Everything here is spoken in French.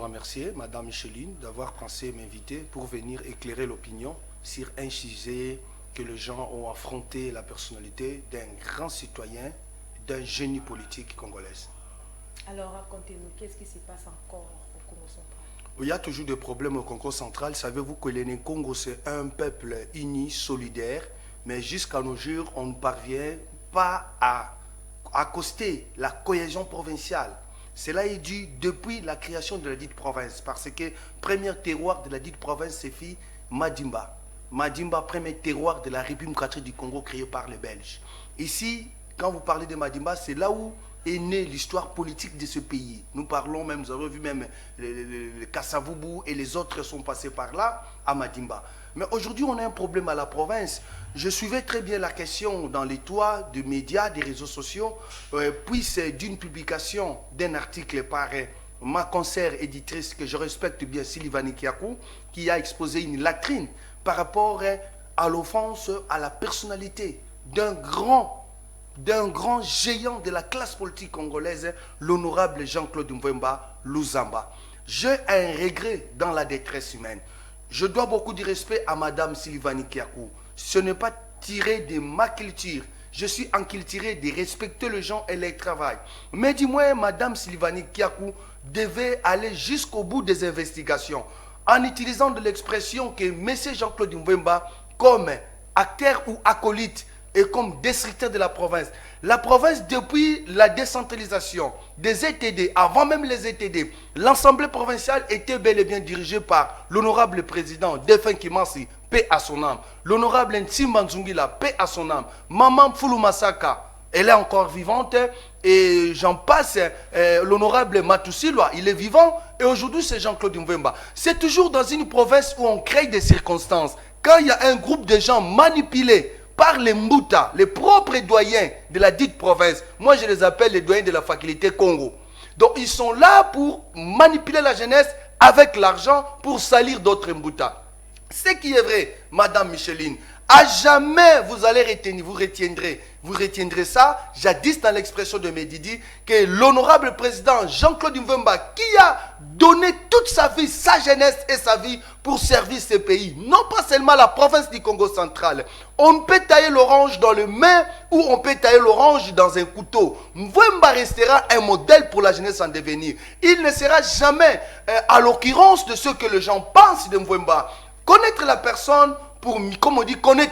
remercier Madame Micheline d'avoir pensé m'inviter pour venir éclairer l'opinion sur un sujet que les gens ont affronté la personnalité d'un grand citoyen, d'un génie politique congolais. Alors racontez-nous, qu'est-ce qui se passe encore au Congo central? Il y a toujours des problèmes au Congo central. Savez-vous que le Congo, c'est un peuple uni, solidaire, mais jusqu'à nos jours, on ne parvient pas à accoster la cohésion provinciale. Cela est dû depuis la création de la dite province, parce que premier terroir de la dite province, c'est fait Madimba. Madimba, premier terroir de la République démocratique du Congo créé par les Belges. Ici, quand vous parlez de Madimba, c'est là où est née l'histoire politique de ce pays. Nous parlons même, vous avez vu même le Kassavubu et les autres sont passés par là à Madimba. Mais aujourd'hui, on a un problème à la province. Je suivais très bien la question dans les toits des médias, des réseaux sociaux, puis c'est d'une publication d'un article par ma consoeur éditrice que je respecte bien, Sylvanie Kiakou, qui a exposé une latrine par rapport à l'offense à la personnalité d'un grand géant de la classe politique congolaise, l'honorable Jean-Claude Mvemba Luzamba. J'ai un regret dans la détresse humaine. Je dois beaucoup de respect à Madame Sylvanie Kiakou. Ce n'est pas tiré de ma culture. Je suis enculturé de respecter les gens et leur travail. Mais dis-moi, Madame Sylvanie Kiakou devait aller jusqu'au bout des investigations en utilisant de l'expression que M. Jean-Claude Mvemba, comme acteur ou acolyte, et comme districteur de la province. La province, depuis la décentralisation des ETD, avant même les ETD, l'Assemblée provinciale était bel et bien dirigée par l'honorable président Défunt Kimansi, paix à son âme, l'honorable Ntimba Nzungila, paix à son âme, Maman Foulou Masaka, elle est encore vivante, et j'en passe, l'honorable Matusilwa, il est vivant, et aujourd'hui c'est Jean-Claude Mvemba. C'est toujours dans une province où on crée des circonstances. Quand il y a un groupe de gens manipulés par les Mbouta, les propres doyens de la dite province. Moi, je les appelle les doyens de la faculté Congo. Donc, ils sont là pour manipuler la jeunesse avec l'argent pour salir d'autres Mbouta. Ce qui est vrai, Madame Micheline, à jamais vous allez retenir, vous retiendrez ça, jadis dans l'expression de Medidi, que l'honorable président Jean-Claude Mvemba, qui a donné toute sa vie, sa jeunesse et sa vie pour servir ce pays, non pas seulement la province du Congo central. On peut tailler l'orange dans le main ou on peut tailler l'orange dans un couteau. Mvemba restera un modèle pour la jeunesse en devenir. Il ne sera jamais à l'occurrence de ce que les gens pensent de Mvemba. Connaître la personne, pour, comme on dit, connaître